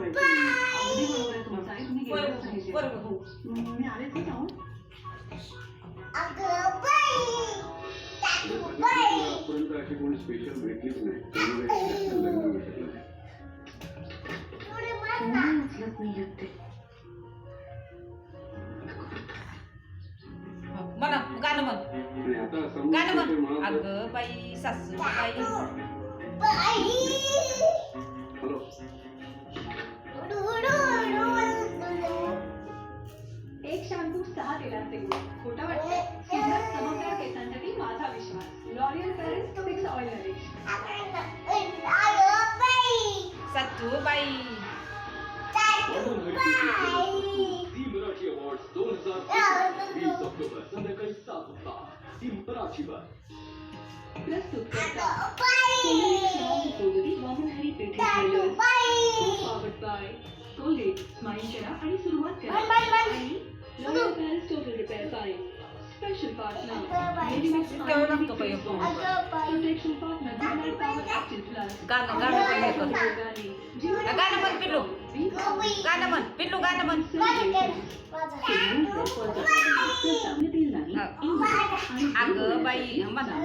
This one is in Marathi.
अगदी बरोबर आहे तुमचं आई, तुम्ही गेलंच पाहिजे. हो. मी आलेच ना जाऊन. आजपर्यंत अशी कोणी स्पेशल भेटलीच नाही. लग्न भेटलं नाही. उचलत नाही येत ते. म्हणा गाणं म्हण. आणि आता गाणं समोर ते म्हण. म्हणाल तर, अगं बाई सासू बाई. हॅलो, एक शॅम्पू 6 तेलांचे गुण. खोटा वाटते? सुंदर चमकदार केसांसाठी माझा विश्वास. L'Oreal Paris 6 oil nourish. सासू बाई. झी मराठी अवॉर्ड्स 2023 20 ऑक्टोबर संध्याकाळी 7 वाजता झी मराठीवर. प्रस्तुत करतात Colgate Shyam Sobati Vamanhari Pethe jewellers. Powered by Colgate. Smile करा आणि सुरुवात करा. आणि L'Oreal Paris total repair by special partner तेवढं लागतो का एक? Protection partner divide power active plus. गाणं गाणं पण हे कर. गाणं म्हण पिल्लू. गाणं म्हण पिल्लू. गाणं म्हण. चांगले तेल नाही. अगं बाई म्हणा.